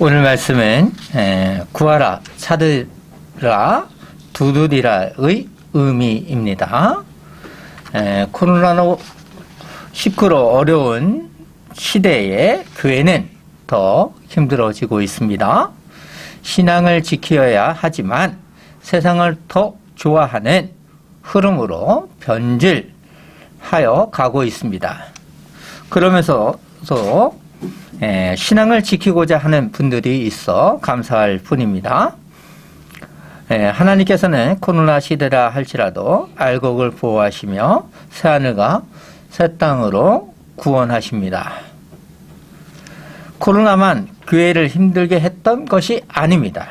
오늘 말씀은 구하라, 찾으라, 두드리라의 의미입니다. 코로나19로 어려운 시대에 교회는 더 힘들어지고 있습니다. 신앙을 지켜야 하지만 세상을 더 좋아하는 흐름으로 변질하여 가고 있습니다. 그러면서도 신앙을 지키고자 하는 분들이 있어 감사할 뿐입니다. 하나님께서는 코로나 시대라 할지라도 알곡을 보호하시며 새하늘과 새 땅으로 구원하십니다. 코로나만 교회를 힘들게 했던 것이 아닙니다.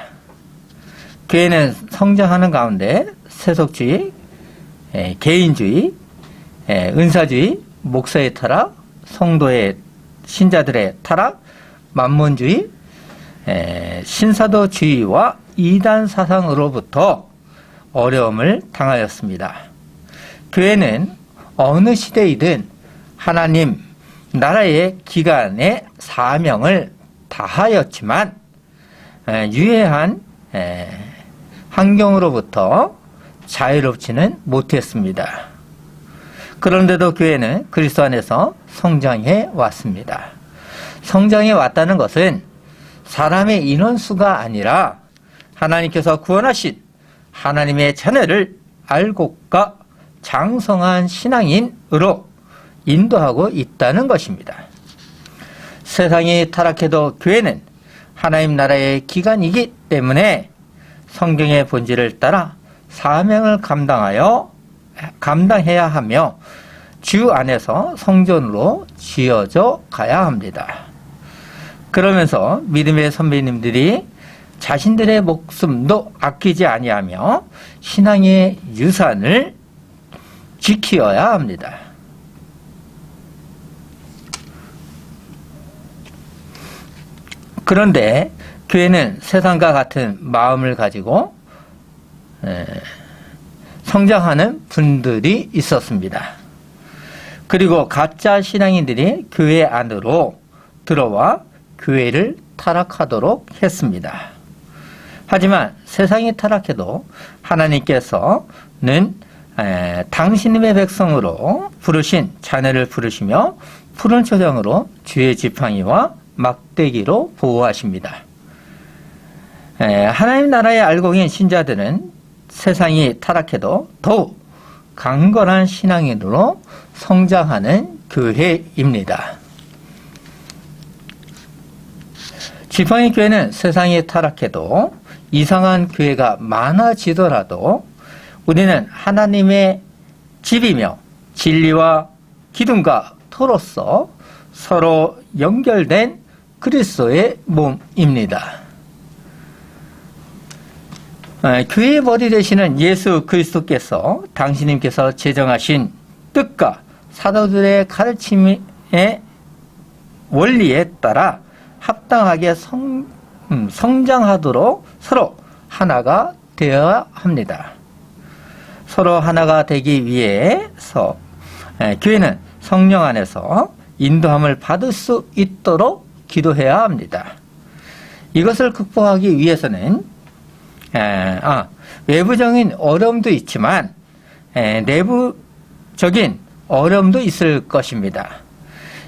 교회는 성장하는 가운데 세속주의, 개인주의, 은사주의, 목사의 타락, 성도의 신자들의 타락, 만몬주의, 신사도주의와 이단 사상으로부터 어려움을 당하였습니다. 교회는 어느 시대이든 하나님 나라의 기간의 사명을 다하였지만 유해한 환경으로부터 자유롭지는 못했습니다. 그런데도 교회는 그리스도 안에서 성장해 왔습니다. 성장해 왔다는 것은 사람의 인원수가 아니라 하나님께서 구원하신 하나님의 자녀를 알곡과 장성한 신앙인으로 인도하고 있다는 것입니다. 세상이 타락해도 교회는 하나님 나라의 기관이기 때문에 성경의 본질을 따라 사명을 감당해야 하며 주 안에서 성전으로 지어져 가야 합니다. 그러면서 믿음의 선배님들이 자신들의 목숨도 아끼지 아니하며 신앙의 유산을 지키어야 합니다. 그런데 교회는 세상과 같은 마음을 가지고 성장하는 분들이 있었습니다. 그리고 가짜 신앙인들이 교회 안으로 들어와 교회를 타락하도록 했습니다. 하지만 세상이 타락해도 하나님께서는 당신님의 백성으로 부르신 자녀를 부르시며 푸른 초장으로 주의 지팡이와 막대기로 보호하십니다. 하나님 나라의 알곡인 신자들은 세상이 타락해도 더욱 강건한 신앙인으로 성장하는 교회입니다. 지팡이 교회는 세상이 타락해도 이상한 교회가 많아지더라도 우리는 하나님의 집이며 진리와 기둥과 터로서 서로 연결된 그리스도의 몸입니다. 교회의 머리 되시는 예수 그리스도께서 당신님께서 제정하신 뜻과 사도들의 가르침의 원리에 따라 합당하게 성장하도록 서로 하나가 되어야 합니다. 서로 하나가 되기 위해서 교회는 성령 안에서 인도함을 받을 수 있도록 기도해야 합니다. 이것을 극복하기 위해서는 외부적인 어려움도 있지만 내부적인 어려움도 있을 것입니다.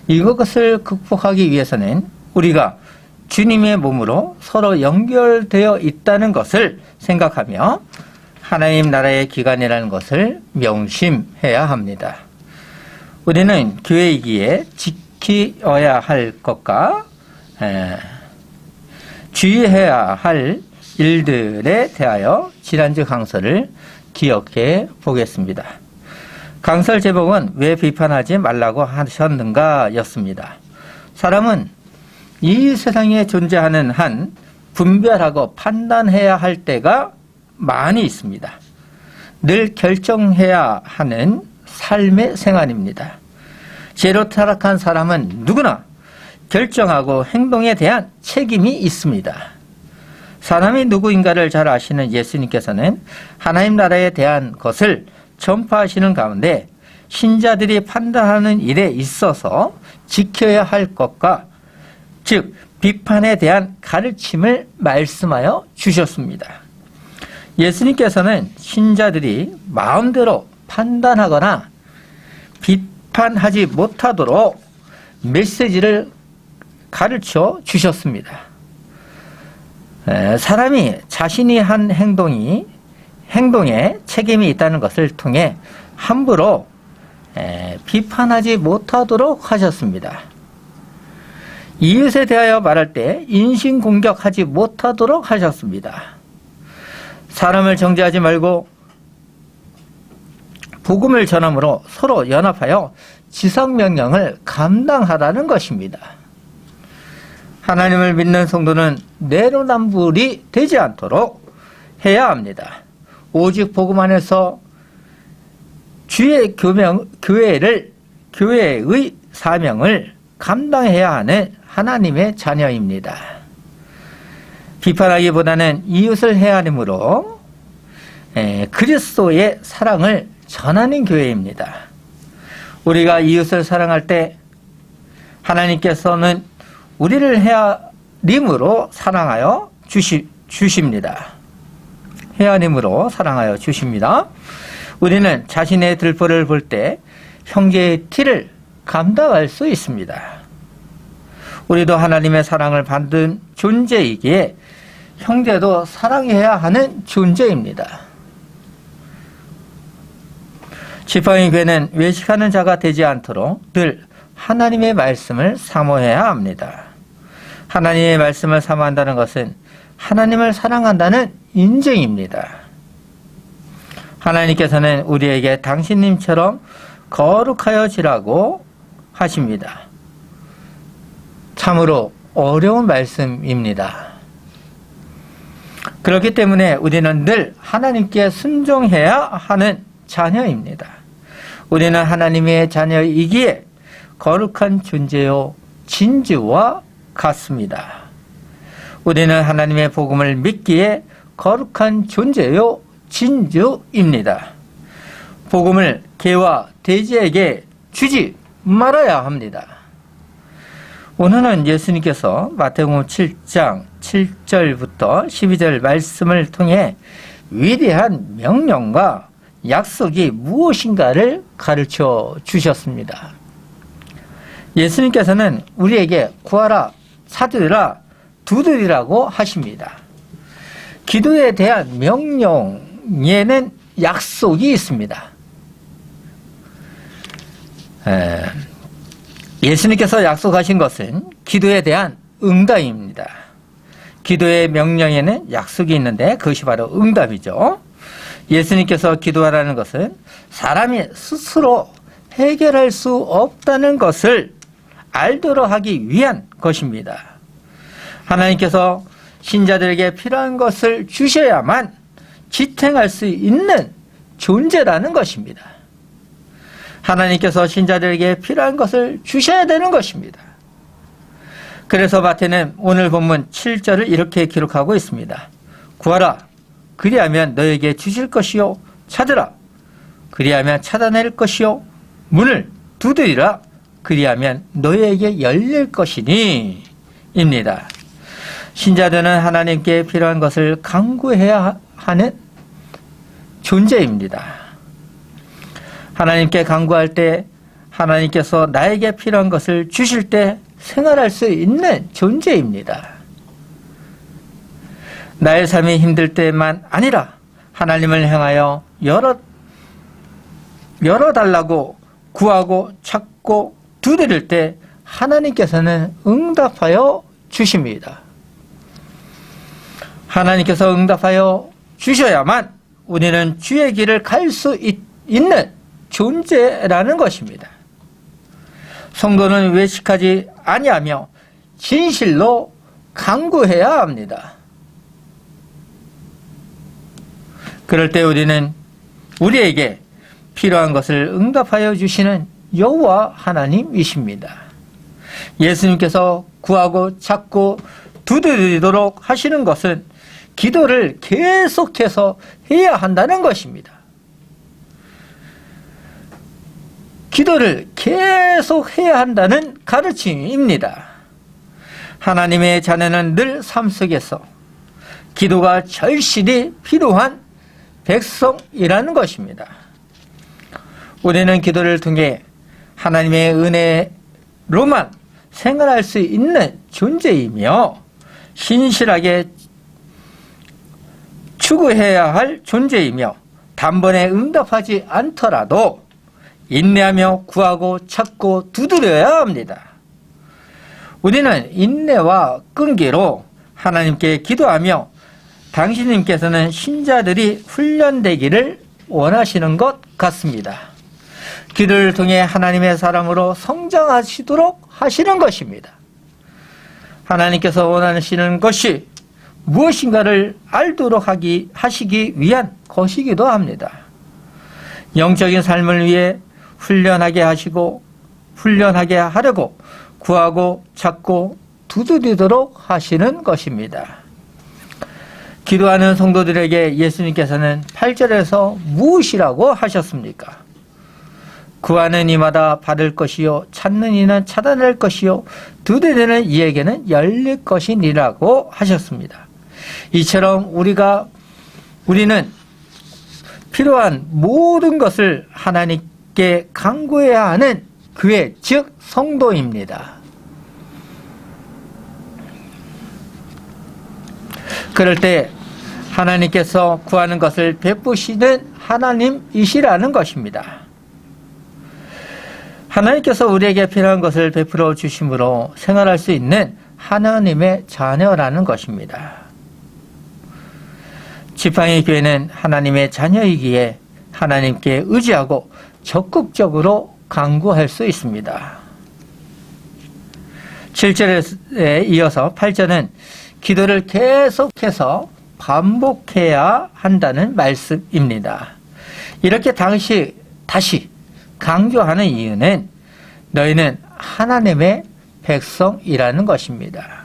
이것을 극복하기 위해서는 우리가 주님의 몸으로 서로 연결되어 있다는 것을 생각하며 하나님 나라의 기관이라는 것을 명심해야 합니다. 우리는 교회이기에 지켜야 할 것과 주의해야 할 일들에 대하여 지난주 강설을 기억해 보겠습니다. 강설 제목은 왜 비판하지 말라고 하셨는가 였습니다. 사람은 이 세상에 존재하는 한 분별하고 판단해야 할 때가 많이 있습니다. 늘 결정해야 하는 삶의 생활입니다. 죄로 타락한 사람은 누구나 결정하고 행동에 대한 책임이 있습니다. 사람이 누구인가를 잘 아시는 예수님께서는 하나님 나라에 대한 것을 전파하시는 가운데 신자들이 판단하는 일에 있어서 지켜야 할 것과 즉 비판에 대한 가르침을 말씀하여 주셨습니다. 예수님께서는 신자들이 마음대로 판단하거나 비판하지 못하도록 메시지를 가르쳐 주셨습니다. 사람이 자신이 한 행동에 책임이 있다는 것을 통해 함부로 비판하지 못하도록 하셨습니다. 이웃에 대하여 말할 때 인신공격하지 못하도록 하셨습니다. 사람을 정죄하지 말고 복음을 전함으로 서로 연합하여 지성명령을 감당하라는 것입니다. 하나님을 믿는 성도는 내로남불이 되지 않도록 해야 합니다. 오직 복음 안에서 주의 교회의 사명을 감당해야 하는 하나님의 자녀입니다. 비판하기보다는 이웃을 헤아림으로 그리스도의 사랑을 전하는 교회입니다. 우리가 이웃을 사랑할 때 하나님께서는 우리를 헤아림으로 사랑하여 주십니다. 헤아림으로 사랑하여 주십니다. 우리는 자신의 들보를 볼 때 형제의 티를 감당할 수 있습니다. 우리도 하나님의 사랑을 받은 존재이기에 형제도 사랑해야 하는 존재입니다. 지팡이 괴는 외식하는 자가 되지 않도록 늘 하나님의 말씀을 사모해야 합니다. 하나님의 말씀을 사모한다는 것은 하나님을 사랑한다는 인증입니다. 하나님께서는 우리에게 당신님처럼 거룩하여지라고 하십니다. 참으로 어려운 말씀입니다. 그렇기 때문에 우리는 늘 하나님께 순종해야 하는 자녀입니다. 우리는 하나님의 자녀이기에 거룩한 존재요 진주와 같습니다. 우리는 하나님의 복음을 믿기에 거룩한 존재요 진주입니다. 복음을 개와 돼지에게 주지 말아야 합니다. 오늘은 예수님께서 마태복음 7장 7절부터 12절 말씀을 통해 위대한 명령과 약속이 무엇인가를 가르쳐 주셨습니다. 예수님께서는 우리에게 구하라, 찾으라, 두드리라고 하십니다. 기도에 대한 명령에는 약속이 있습니다. 예수님께서 약속하신 것은 기도에 대한 응답입니다. 기도의 명령에는 약속이 있는데 그것이 바로 응답이죠. 예수님께서 기도하라는 것은 사람이 스스로 해결할 수 없다는 것을 알도록 하기 위한 것입니다. 하나님께서 신자들에게 필요한 것을 주셔야만 지탱할 수 있는 존재라는 것입니다. 하나님께서 신자들에게 필요한 것을 주셔야 되는 것입니다. 그래서 마태는 오늘 본문 7절을 이렇게 기록하고 있습니다. 구하라, 그리하면 너에게 주실 것이요. 찾으라, 그리하면 찾아낼 것이요. 문을 두드리라, 그리하면 너에게 열릴 것이니 입니다. 신자들은 하나님께 필요한 것을 간구해야 하는 존재입니다. 하나님께 간구할 때 하나님께서 나에게 필요한 것을 주실 때 생활할 수 있는 존재입니다. 나의 삶이 힘들 때만 아니라 하나님을 향하여 열어달라고 구하고 찾고 두드릴 때 하나님께서는 응답하여 주십니다. 하나님께서 응답하여 주셔야만 우리는 주의 길을 갈 수 있는 존재라는 것입니다. 성도는 외식하지 아니하며 진실로 간구해야 합니다. 그럴 때 우리는 우리에게 필요한 것을 응답하여 주시는 여호와 하나님이십니다. 예수님께서 구하고 찾고 두드리도록 하시는 것은 기도를 계속해서 해야 한다는 것입니다. 기도를 계속 해야 한다는 가르침입니다. 하나님의 자녀는 늘 삶 속에서 기도가 절실히 필요한 백성이라는 것입니다. 우리는 기도를 통해 하나님의 은혜로만 생활할 수 있는 존재이며 신실하게 추구해야 할 존재이며 단번에 응답하지 않더라도 인내하며 구하고 찾고 두드려야 합니다. 우리는 인내와 끈기로 하나님께 기도하며 당신님께서는 신자들이 훈련되기를 원하시는 것 같습니다. 기도를 통해 하나님의 사람으로 성장하시도록 하시는 것입니다. 하나님께서 원하시는 것이 무엇인가를 알도록 하시기 위한 것이기도 합니다. 영적인 삶을 위해 훈련하게 하려고 구하고 찾고 두드리도록 하시는 것입니다. 기도하는 성도들에게 예수님께서는 8절에서 무엇이라고 하셨습니까? 구하는 이마다 받을 것이요 찾는 이는 찾아낼 것이요 두드리는 이에게는 열릴 것이니라고 하셨습니다. 이처럼 우리는 필요한 모든 것을 하나님께 간구해야 하는 교회, 즉 성도입니다. 그럴 때 하나님께서 구하는 것을 베푸시는 하나님이시라는 것입니다. 하나님께서 우리에게 필요한 것을 베풀어 주심으로 생활할 수 있는 하나님의 자녀라는 것입니다. 지팡이 교회는 하나님의 자녀이기에 하나님께 의지하고 적극적으로 간구할 수 있습니다. 7절에 이어서 8절은 기도를 계속해서 반복해야 한다는 말씀입니다. 이렇게 다시 강조하는 이유는 너희는 하나님의 백성이라는 것입니다.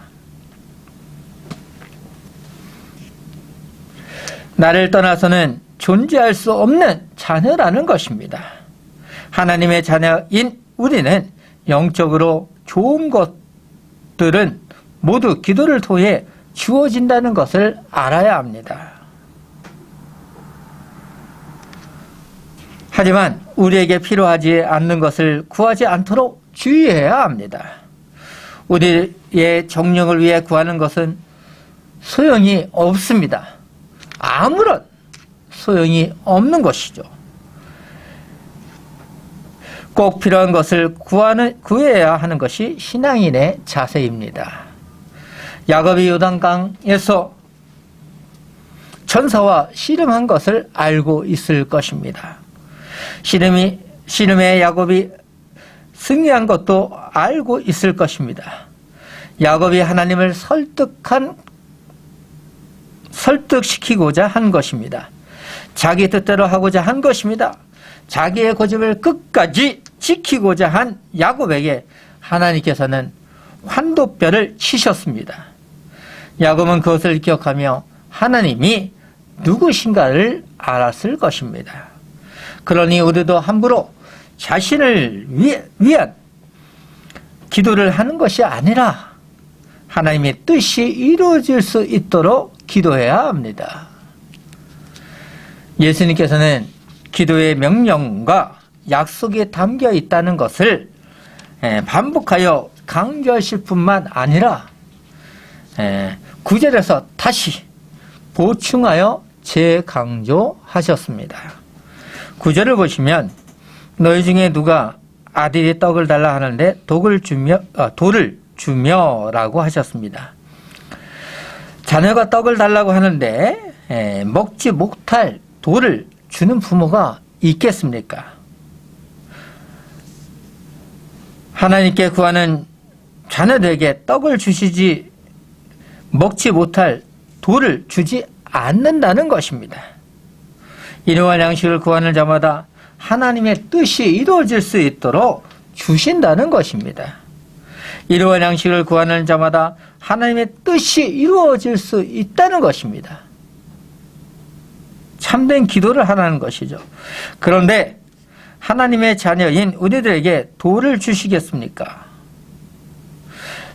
나를 떠나서는 존재할 수 없는 자녀라는 것입니다. 하나님의 자녀인 우리는 영적으로 좋은 것들은 모두 기도를 통해 주어진다는 것을 알아야 합니다. 하지만 우리에게 필요하지 않는 것을 구하지 않도록 주의해야 합니다. 우리의 정령을 위해 구하는 것은 소용이 없습니다. 아무런 소용이 없는 것이죠. 꼭 필요한 것을 구해야 하는 것이 신앙인의 자세입니다. 야곱이 요단강에서 전사와 씨름한 것을 알고 있을 것입니다. 씨름에 야곱이 승리한 것도 알고 있을 것입니다. 야곱이 하나님을 설득시키고자 한 것입니다. 자기 뜻대로 하고자 한 것입니다. 자기의 고집을 끝까지 지키고자 한 야곱에게 하나님께서는 환도뼈를 치셨습니다. 야곱은 그것을 기억하며 하나님이 누구신가를 알았을 것입니다. 그러니 우리도 함부로 자신을 위한 기도를 하는 것이 아니라 하나님의 뜻이 이루어질 수 있도록 기도해야 합니다. 예수님께서는 기도의 명령과 약속이 담겨 있다는 것을 반복하여 강조하실 뿐만 아니라 9절에서 다시 보충하여 재강조하셨습니다. 9절을 보시면 너희 중에 누가 아들이 떡을 달라 하는데 돌을 주며라고 하셨습니다. 자녀가 떡을 달라고 하는데 먹지 못할 돌을 주는 부모가 있겠습니까? 하나님께 구하는 자녀들에게 떡을 주시지 먹지 못할 돌을 주지 않는다는 것입니다. 일용할 양식을 구하는 자마다 하나님의 뜻이 이루어질 수 있도록 주신다는 것입니다. 일용할 양식을 구하는 자마다 하나님의 뜻이 이루어질 수 있다는 것입니다. 참된 기도를 하라는 것이죠. 그런데 하나님의 자녀인 우리들에게 돌을 주시겠습니까?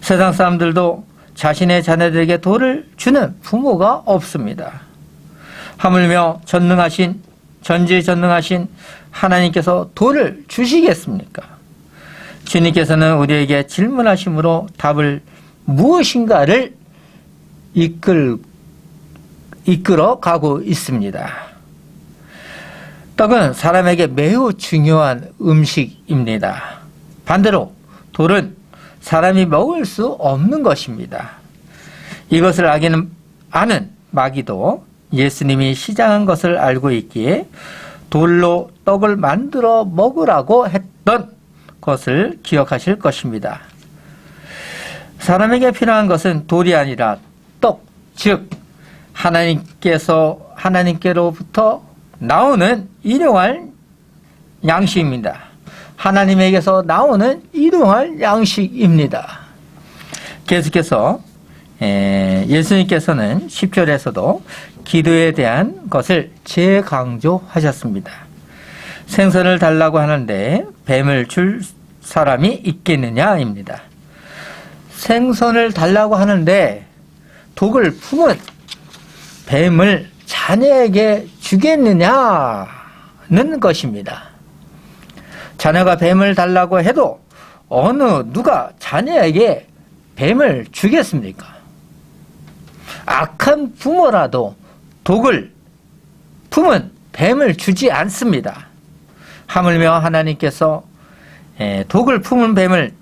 세상 사람들도 자신의 자녀들에게 돌을 주는 부모가 없습니다. 하물며 전지전능하신 하나님께서 돌을 주시겠습니까? 주님께서는 우리에게 질문하심으로 답을 무엇인가를 이끌어 가고 있습니다. 떡은 사람에게 매우 중요한 음식입니다. 반대로 돌은 사람이 먹을 수 없는 것입니다. 이것을 아는 마귀도 예수님이 시장한 것을 알고 있기에 돌로 떡을 만들어 먹으라고 했던 것을 기억하실 것입니다. 사람에게 필요한 것은 돌이 아니라 떡, 즉 하나님께로부터 나오는 일용할 양식입니다. 하나님에게서 나오는 일용할 양식입니다. 계속해서 예수님께서는 10절에서도 기도에 대한 것을 재강조하셨습니다. 생선을 달라고 하는데 뱀을 줄 사람이 있겠느냐입니다. 생선을 달라고 하는데 독을 품은 뱀을 자녀에게 주겠느냐는 것입니다. 자녀가 뱀을 달라고 해도 누가 자녀에게 뱀을 주겠습니까? 악한 부모라도 독을 품은 뱀을 주지 않습니다. 하물며 하나님께서 독을 품은 뱀을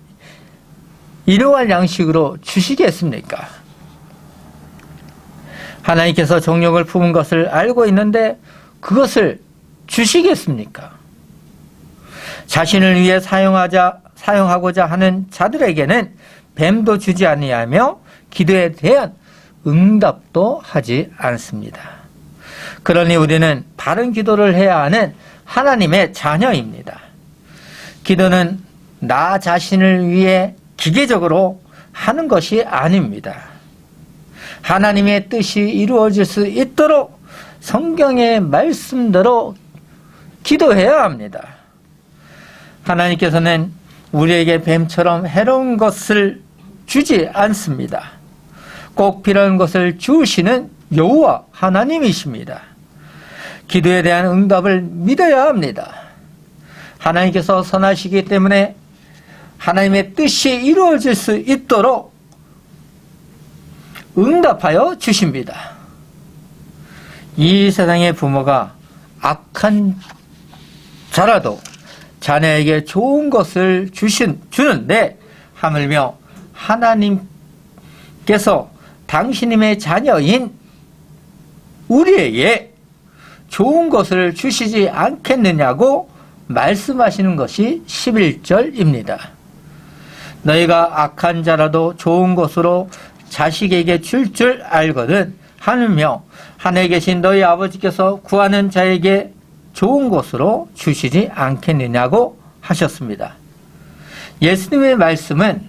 일용할 양식으로 주시겠습니까? 하나님께서 정욕을 품은 것을 알고 있는데 그것을 주시겠습니까? 자신을 위해 사용하고자 하는 자들에게는 뱀도 주지 아니하며 기도에 대한 응답도 하지 않습니다. 그러니 우리는 바른 기도를 해야 하는 하나님의 자녀입니다. 기도는 나 자신을 위해 기계적으로 하는 것이 아닙니다. 하나님의 뜻이 이루어질 수 있도록 성경의 말씀대로 기도해야 합니다. 하나님께서는 우리에게 뱀처럼 해로운 것을 주지 않습니다. 꼭 필요한 것을 주시는 여호와 하나님이십니다. 기도에 대한 응답을 믿어야 합니다. 하나님께서 선하시기 때문에 하나님의 뜻이 이루어질 수 있도록 응답하여 주십니다. 이 세상의 부모가 악한 자라도 자녀에게 좋은 것을 주는데 하물며 하나님께서 당신님의 자녀인 우리에게 좋은 것을 주시지 않겠느냐고 말씀하시는 것이 11절입니다. 너희가 악한 자라도 좋은 것으로 자식에게 줄 알거든 하느며 하늘에 계신 너희 아버지께서 구하는 자에게 좋은 것으로 주시지 않겠느냐고 하셨습니다. 예수님의 말씀은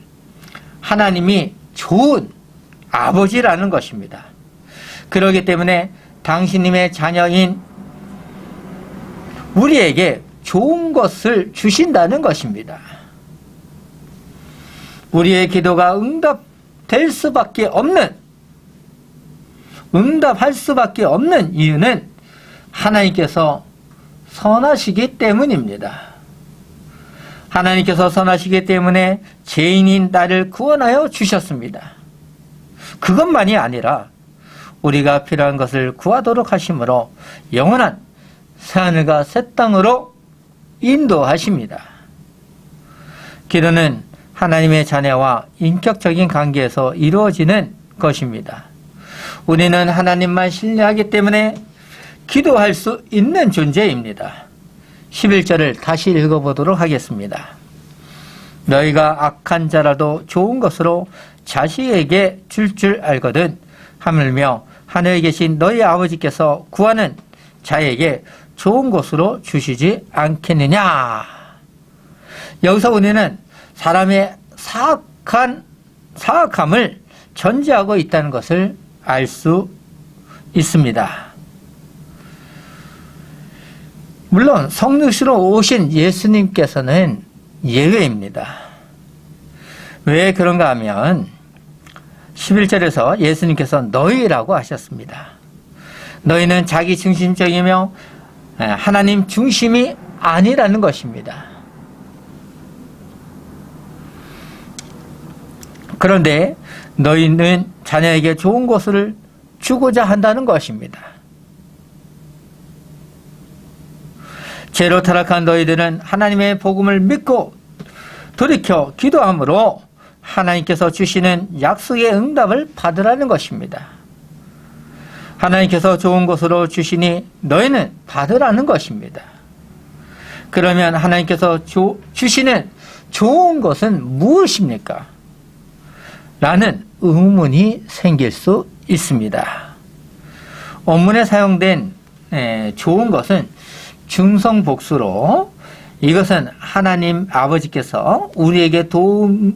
하나님이 좋은 아버지라는 것입니다. 그렇기 때문에 당신님의 자녀인 우리에게 좋은 것을 주신다는 것입니다. 우리의 기도가 응답할 수밖에 없는 이유는 하나님께서 선하시기 때문입니다. 하나님께서 선하시기 때문에 죄인인 나를 구원하여 주셨습니다. 그것만이 아니라 우리가 필요한 것을 구하도록 하심으로 영원한 새하늘과 새 땅으로 인도하십니다. 기도는 하나님의 자녀와 인격적인 관계에서 이루어지는 것입니다. 우리는 하나님만 신뢰하기 때문에 기도할 수 있는 존재입니다. 11절을 다시 읽어보도록 하겠습니다. 너희가 악한 자라도 좋은 것으로 자식에게 줄 알거든 하물며 하늘에 계신 너희 아버지께서 구하는 자에게 좋은 것으로 주시지 않겠느냐. 여기서 우리는 사람의 사악함을 전제하고 있다는 것을 알 수 있습니다. 물론 성육신으로 오신 예수님께서는 예외입니다. 왜 그런가 하면 11절에서 예수님께서 너희라고 하셨습니다. 너희는 자기 중심적이며 하나님 중심이 아니라는 것입니다. 그런데 너희는 자녀에게 좋은 것을 주고자 한다는 것입니다. 죄로 타락한 너희들은 하나님의 복음을 믿고 돌이켜 기도함으로 하나님께서 주시는 약속의 응답을 받으라는 것입니다. 하나님께서 좋은 것으로 주시니 너희는 받으라는 것입니다. 그러면 하나님께서 주시는 좋은 것은 무엇입니까? 라는 의문이 생길 수 있습니다. 원문에 사용된 좋은 것은 중성복수로 이것은 하나님 아버지께서 우리에게 도움이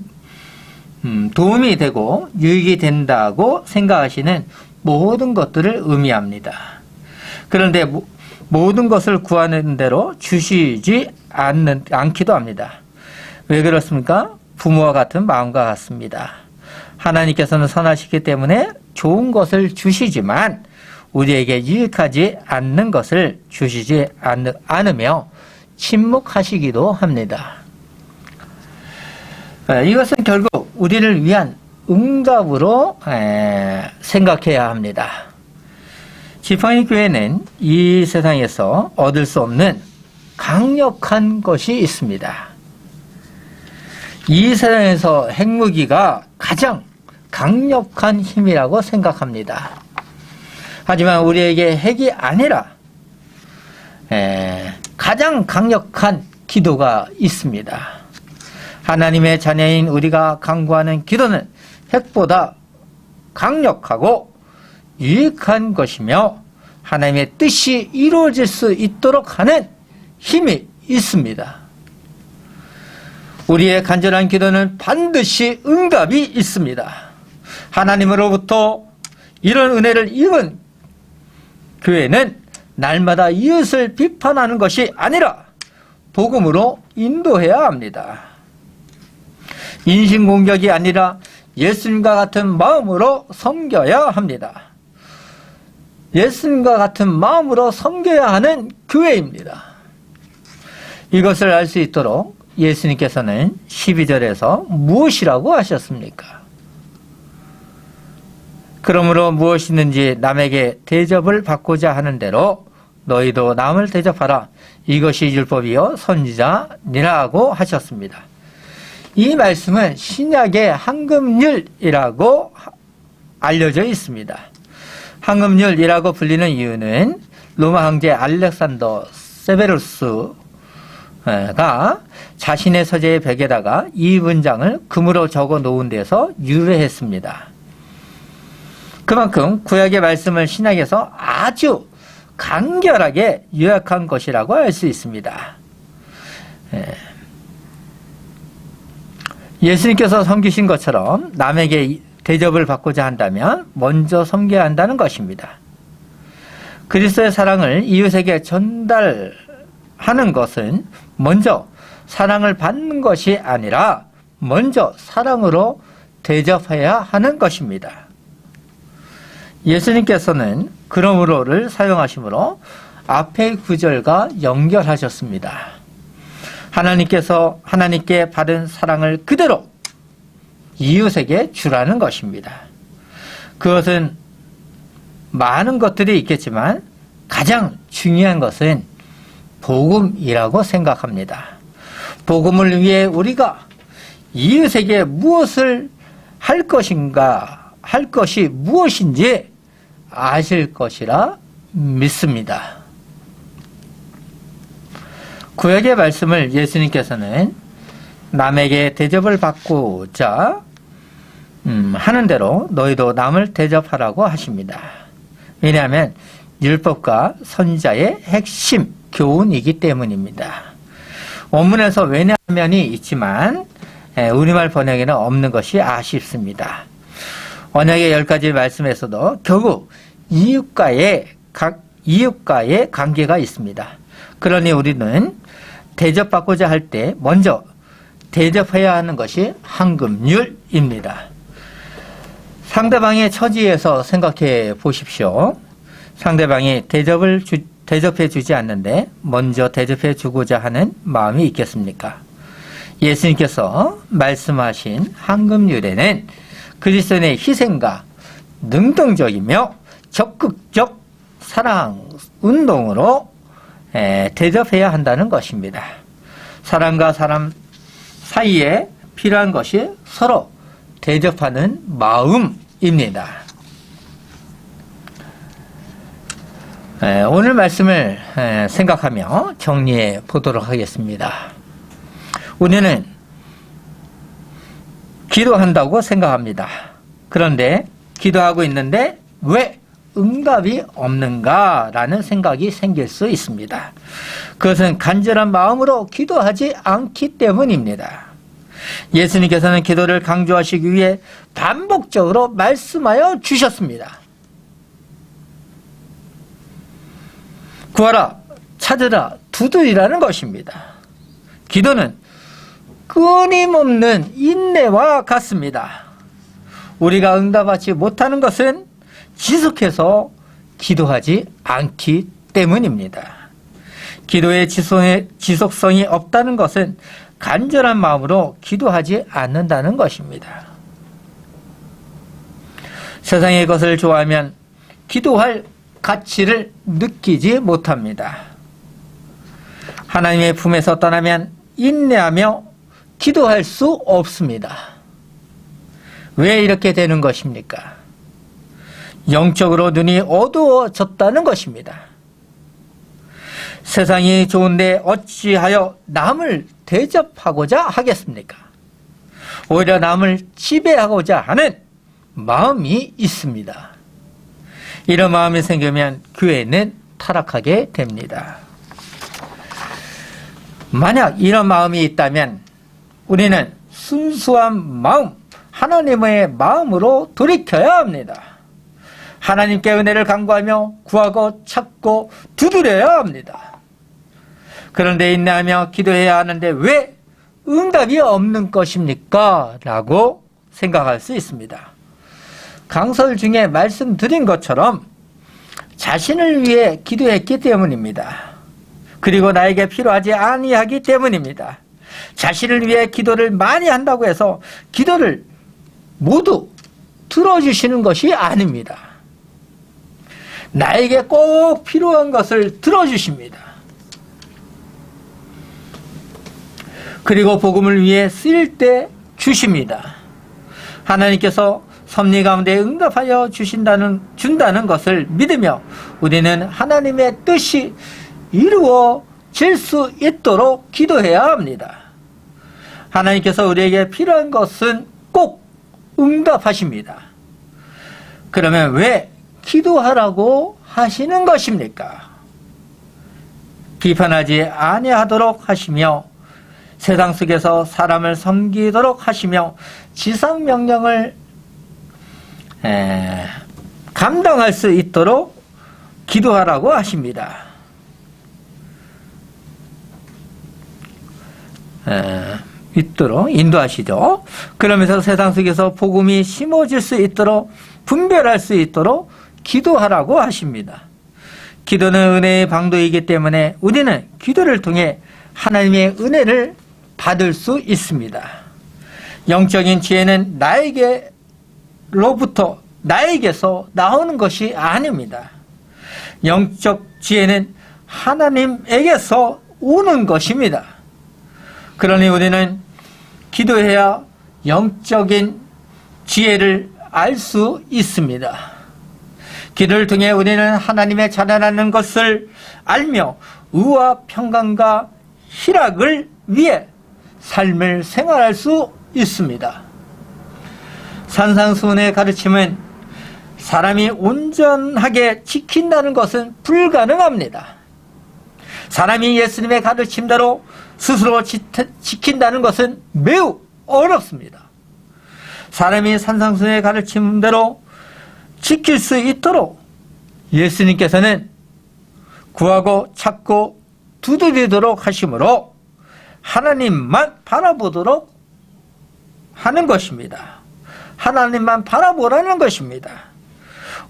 되고 유익이 된다고 생각하시는 모든 것들을 의미합니다. 그런데 모든 것을 구하는 대로 주시지 않기도 합니다. 왜 그렇습니까? 부모와 같은 마음과 같습니다. 하나님께서는 선하시기 때문에 좋은 것을 주시지만 우리에게 유익하지 않는 것을 주시지 않으며 침묵하시기도 합니다. 이것은 결국 우리를 위한 응답으로 생각해야 합니다. 지팡이 교회는 이 세상에서 얻을 수 없는 강력한 것이 있습니다. 이 세상에서 핵무기가 가장 강력한 힘이라고 생각합니다. 하지만 우리에게 핵이 아니라 가장 강력한 기도가 있습니다. 하나님의 자녀인 우리가 간구하는 기도는 핵보다 강력하고 유익한 것이며 하나님의 뜻이 이루어질 수 있도록 하는 힘이 있습니다. 우리의 간절한 기도는 반드시 응답이 있습니다. 하나님으로부터 이런 은혜를 입은 교회는 날마다 이웃을 비판하는 것이 아니라 복음으로 인도해야 합니다. 인신공격이 아니라 예수님과 같은 마음으로 섬겨야 합니다. 예수님과 같은 마음으로 섬겨야 하는 교회입니다. 이것을 알 수 있도록 예수님께서는 12절에서 무엇이라고 하셨습니까? 그러므로 무엇이든지 남에게 대접을 받고자 하는 대로 너희도 남을 대접하라. 이것이 율법이요 선지자니라고 하셨습니다. 이 말씀은 신약의 황금률이라고 알려져 있습니다. 황금률이라고 불리는 이유는 로마 황제 알렉산더 세베루스가 자신의 서재의 벽에다가 이 문장을 금으로 적어 놓은 데서 유래했습니다. 그만큼 구약의 말씀을 신약에서 아주 간결하게 요약한 것이라고 할 수 있습니다. 예수님께서 섬기신 것처럼 남에게 대접을 받고자 한다면 먼저 섬겨야 한다는 것입니다. 그리스도의 사랑을 이웃에게 전달하는 것은 먼저 사랑을 받는 것이 아니라 먼저 사랑으로 대접해야 하는 것입니다. 예수님께서는 그러므로를 사용하시므로 앞의 구절과 연결하셨습니다. 하나님께 받은 사랑을 그대로 이웃에게 주라는 것입니다. 그것은 많은 것들이 있겠지만 가장 중요한 것은 복음이라고 생각합니다. 복음을 위해 우리가 이웃에게 무엇을 할 것인가, 할 것이 무엇인지 아실 것이라 믿습니다. 구약의 말씀을 예수님께서는 남에게 대접을 받고자 하는 대로 너희도 남을 대접하라고 하십니다. 왜냐하면 율법과 선지자의 핵심 교훈이기 때문입니다. 원문에서 왜냐하면이 있지만 우리말 번역에는 없는 것이 아쉽습니다. 언약의 10가지 말씀에서도 결국 이웃과의 관계가 있습니다. 그러니 우리는 대접받고자 할 때 먼저 대접해야 하는 것이 황금률입니다. 상대방의 처지에서 생각해 보십시오. 상대방이 대접해 주지 않는데 먼저 대접해 주고자 하는 마음이 있겠습니까? 예수님께서 말씀하신 황금유래는 그리스도인의 희생과 능동적이며 적극적 사랑 운동으로 대접해야 한다는 것입니다. 사람과 사람 사이에 필요한 것이 서로 대접하는 마음입니다. 오늘 말씀을 생각하며 정리해 보도록 하겠습니다. 우리는 기도한다고 생각합니다. 그런데 기도하고 있는데 왜 응답이 없는가라는 생각이 생길 수 있습니다. 그것은 간절한 마음으로 기도하지 않기 때문입니다. 예수님께서는 기도를 강조하시기 위해 반복적으로 말씀하여 주셨습니다. 구하라, 찾으라, 두드리라는 것입니다. 기도는 끊임없는 인내와 같습니다. 우리가 응답하지 못하는 것은 지속해서 기도하지 않기 때문입니다. 기도의 지속성이 없다는 것은 간절한 마음으로 기도하지 않는다는 것입니다. 세상의 것을 좋아하면 기도할 가치를 느끼지 못합니다. 하나님의 품에서 떠나면 인내하며 기도할 수 없습니다. 왜 이렇게 되는 것입니까? 영적으로 눈이 어두워졌다는 것입니다. 세상이 좋은데 어찌하여 남을 대접하고자 하겠습니까? 오히려 남을 지배하고자 하는 마음이 있습니다. 이런 마음이 생기면 교회는 타락하게 됩니다. 만약 이런 마음이 있다면 우리는 순수한 마음, 하나님의 마음으로 돌이켜야 합니다. 하나님께 은혜를 간구하며 구하고 찾고 두드려야 합니다. 그런데 인내하며 기도해야 하는데 왜 응답이 없는 것입니까? 라고 생각할 수 있습니다. 강설 중에 말씀드린 것처럼 자신을 위해 기도했기 때문입니다. 그리고 나에게 필요하지 아니하기 때문입니다. 자신을 위해 기도를 많이 한다고 해서 기도를 모두 들어주시는 것이 아닙니다. 나에게 꼭 필요한 것을 들어주십니다. 그리고 복음을 위해 쓰일 때 주십니다. 하나님께서 섭리 가운데 응답하여 준다는 것을 믿으며 우리는 하나님의 뜻이 이루어질 수 있도록 기도해야 합니다. 하나님께서 우리에게 필요한 것은 꼭 응답하십니다. 그러면 왜 기도하라고 하시는 것입니까? 비판하지 아니하도록 하시며 세상 속에서 사람을 섬기도록 하시며 지상명령을 감당할 수 있도록 기도하라고 하십니다. 있도록 인도하시죠. 그러면서 세상 속에서 복음이 심어질 수 있도록 분별할 수 있도록 기도하라고 하십니다. 기도는 은혜의 방도이기 때문에 우리는 기도를 통해 하나님의 은혜를 받을 수 있습니다. 영적인 지혜는 나에게서 나오는 것이 아닙니다. 영적 지혜는 하나님에게서 오는 것입니다. 그러니 우리는 기도해야 영적인 지혜를 알 수 있습니다. 기도를 통해 우리는 하나님의 자라나는 것을 알며 의와 평강과 희락을 위해 삶을 생활할 수 있습니다. 산상수훈의 가르침은 사람이 온전하게 지킨다는 것은 불가능합니다. 사람이 예수님의 가르침대로 스스로 지킨다는 것은 매우 어렵습니다. 사람이 산상수훈의 가르침대로 지킬 수 있도록 예수님께서는 구하고 찾고 두드리도록 하심으로 하나님만 바라보도록 하는 것입니다. 하나님만 바라보라는 것입니다.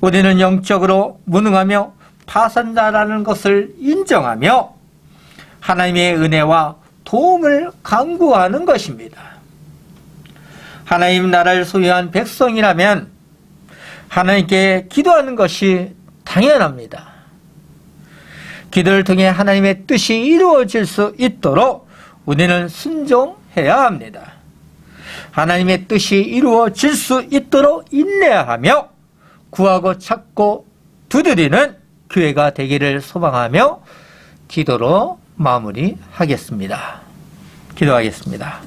우리는 영적으로 무능하며 파산자라는 것을 인정하며 하나님의 은혜와 도움을 간구하는 것입니다. 하나님 나라를 소유한 백성이라면 하나님께 기도하는 것이 당연합니다. 기도를 통해 하나님의 뜻이 이루어질 수 있도록 우리는 순종해야 합니다. 하나님의 뜻이 이루어질 수 있도록 인내하며 구하고 찾고 두드리는 교회가 되기를 소망하며 기도로 마무리하겠습니다. 기도하겠습니다.